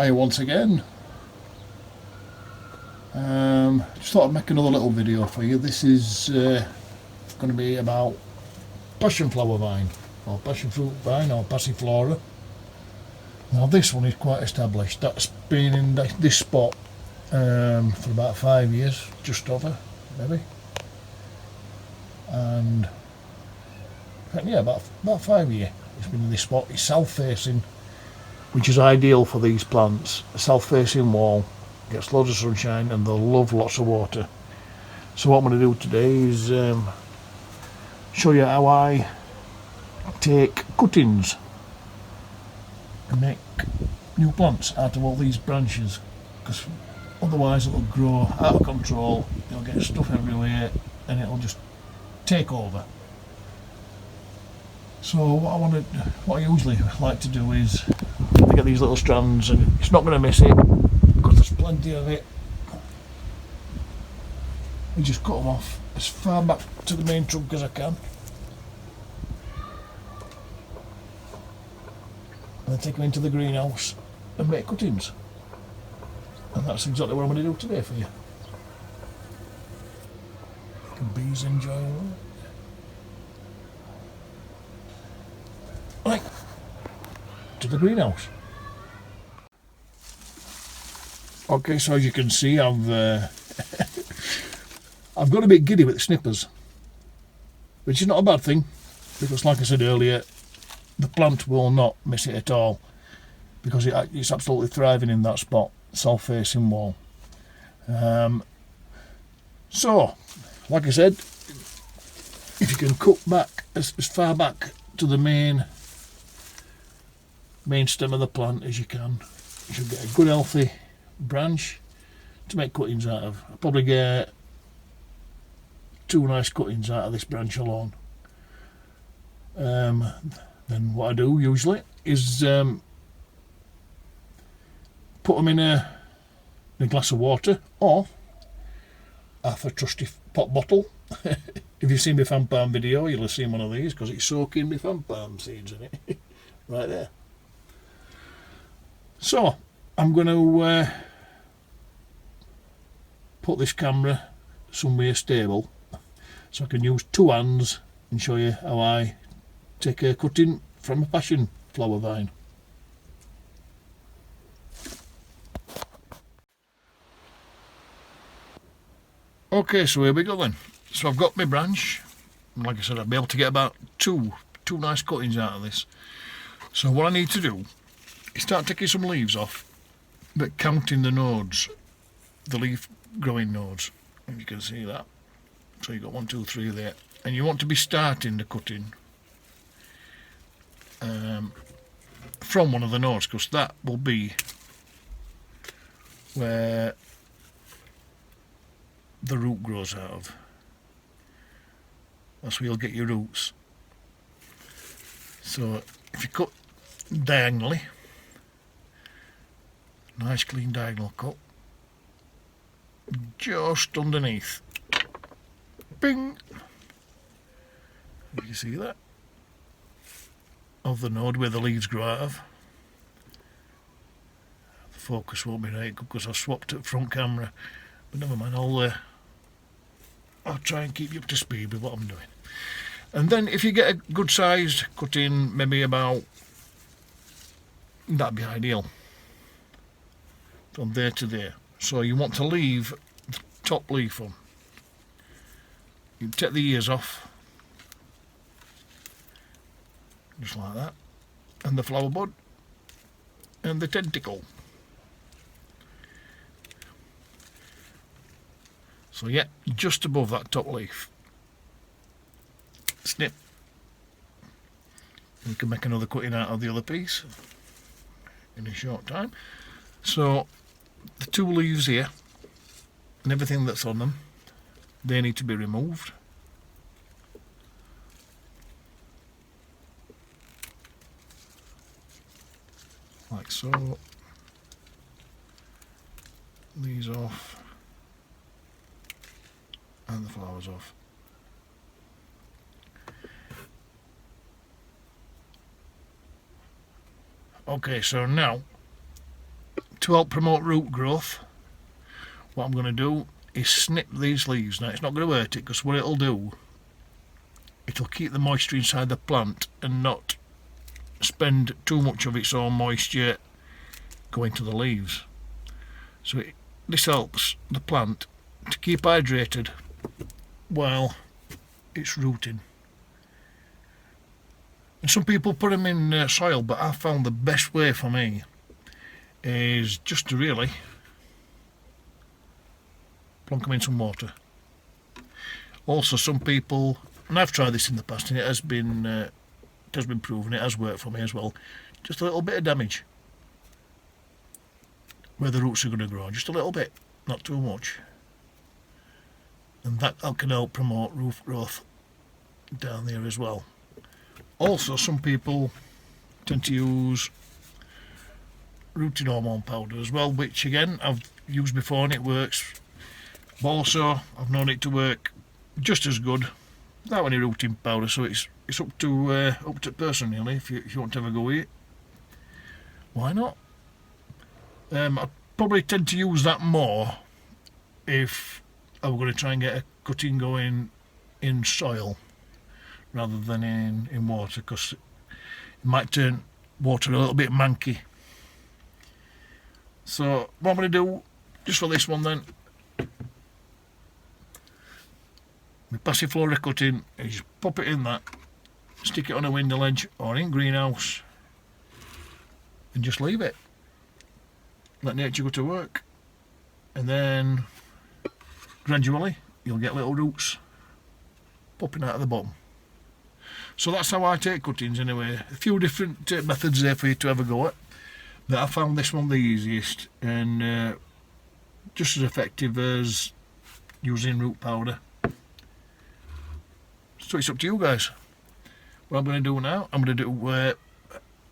Hi once again. Just thought I'd make another little video for you. This is going to be about passion flower vine, or passion fruit vine, or passiflora. Now this one is quite established. That's been in this spot for about 5 years, just over maybe, and yeah, about 5 years it's been in this spot. It's south facing, which is ideal for these plants. A south facing wall gets loads of sunshine and they'll love lots of water. So what I'm going to do today is show you how I take cuttings and make new plants out of all these branches, because otherwise it'll grow out of control, you'll get stuff everywhere and it'll just take over. So what I usually like to do is get these little strands, and it's not going to miss it because there's plenty of it. You just cut them off as far back to the main trunk as I can, and then take them into the greenhouse and make cuttings. And that's exactly what I'm going to do today for you. Can bees enjoy it? Right, to the greenhouse. Okay, so as you can see, I've got a bit giddy with the snippers, which is not a bad thing, because like I said earlier, the plant will not miss it at all, because it's absolutely thriving in that spot, south facing wall. So like I said, if you can cut back as far back to the main stem of the plant as you can, you should get a good healthy branch to make cuttings out of. I'll probably get 2 nice cuttings out of this branch alone. Then what I do usually is put them in a glass of water, or half a trusty pot bottle. If you've seen my fan palm video, you'll have seen one of these, because it's soaking my fan palm seeds in it. Right there. So I'm going to put this camera somewhere stable so I can use 2 hands and show you how I take a cutting from a passion flower vine. Okay, so here we go then. So I've got my branch, and like I said, I'll be able to get about two nice cuttings out of this. So what I need to do is start taking some leaves off, but counting the nodes, the leaf growing nodes, and you can see that. So you've got 1, 2, 3 there, and you want to be starting the cutting from one of the nodes, because that will be where the root grows out of. That's where you'll get your roots. So if you cut diagonally, nice clean diagonal cut, just underneath, bing, you see that, of the node where the leaves grow out of. The focus won't be right because I've swapped it front camera, but never mind, I'll try and keep you up to speed with what I'm doing. And then if you get a good sized cutting, maybe about, that'd be ideal, from there to there. So you want to leave the top leaf on. You take the ears off, just like that, and the flower bud, and the tentacle. So yeah, just above that top leaf. Snip. We can make another cutting out of the other piece in a short time. So the 2 leaves here and everything that's on them, they need to be removed. Like so. These off. And the flowers off. Okay, so now to help promote root growth, what I'm going to do is snip these leaves. Now it's not going to hurt it, because what it'll do, it'll keep the moisture inside the plant and not spend too much of its own moisture going to the leaves. So this helps the plant to keep hydrated while it's rooting. And some people put them in soil, but I found the best way for me is just to really plonk them in some water. Also, some people, and I've tried this in the past, and it has been proven, it has worked for me as well, just a little bit of damage where the roots are going to grow, just a little bit, not too much, and that can help promote root growth down there as well. Also, some people tend to use rooting hormone powder as well, which again I've used before and it works. But also I've known it to work just as good without any rooting powder, so it's up to person really. If you want to have a go with it, why not? I'd probably tend to use that more if I were going to try and get a cutting going in soil rather than in water, because it might turn water a little bit manky. So what I'm going to do, just for this one then, my passiflora cutting is just pop it in that, stick it on a window ledge or in greenhouse and just leave it. Let nature go to work, and then gradually you'll get little roots popping out of the bottom. So that's how I take cuttings anyway. A few different methods there for you to have a go at, but I found this one the easiest and just as effective as using root powder. So it's up to you guys. What I'm going to do now, I'm going to do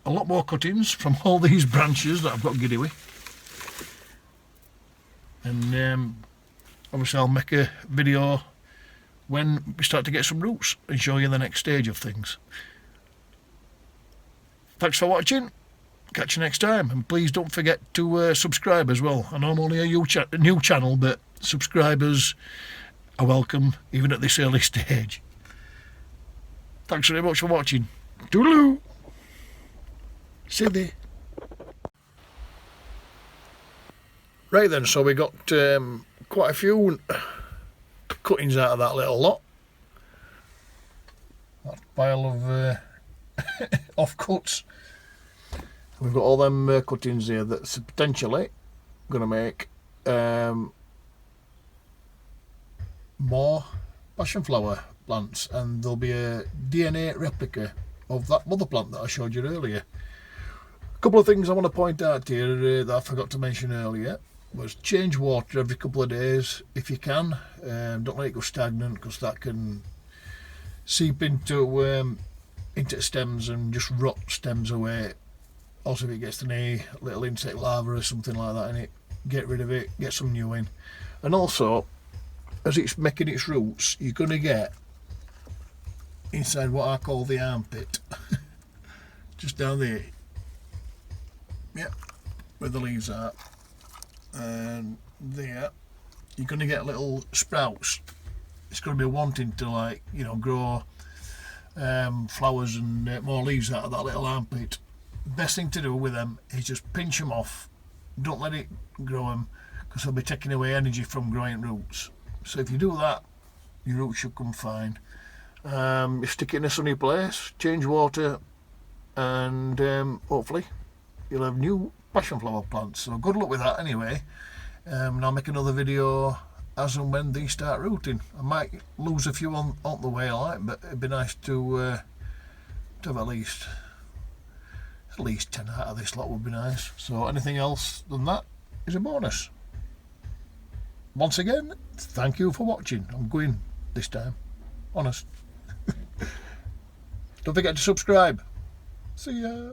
a lot more cuttings from all these branches that I've got giddy with, and obviously I'll make a video when we start to get some roots and show you the next stage of things. Thanks for watching, catch you next time, and please don't forget to subscribe as well. I know I'm only a new channel, but subscribers are welcome even at this early stage. Thanks very much for watching. Toodaloo! See you. Right then, so we got quite a few cuttings out of that little lot. That pile of offcuts. We've got all them cuttings here that's potentially going to make more passion flower plants, and there'll be a DNA replica of that mother plant that I showed you earlier. A couple of things I want to point out here that I forgot to mention earlier was change water every couple of days if you can. Don't let it go stagnant, because that can seep into stems and just rot stems away. Also, if it gets any little insect larvae or something like that in it, get rid of it, get some new in. And also, as it's making its roots, you're going to get inside what I call the armpit, just down there, yeah, where the leaves are, and there you're going to get little sprouts. It's going to be wanting to, like, you know, grow flowers and more leaves out of that little armpit. Best thing to do with them is just pinch them off, don't let it grow them, because they'll be taking away energy from growing roots. So if you do that, your roots should come fine. You stick it in a sunny place, change water, and hopefully you'll have new passion flower plants. So good luck with that anyway. And I'll make another video as and when these start rooting. I might lose a few on the way, but it'd be nice to have at least 10 out of this lot would be nice. So anything else than that is a bonus. Once again, thank you for watching. I'm going this time, honest. Don't forget to subscribe. See ya.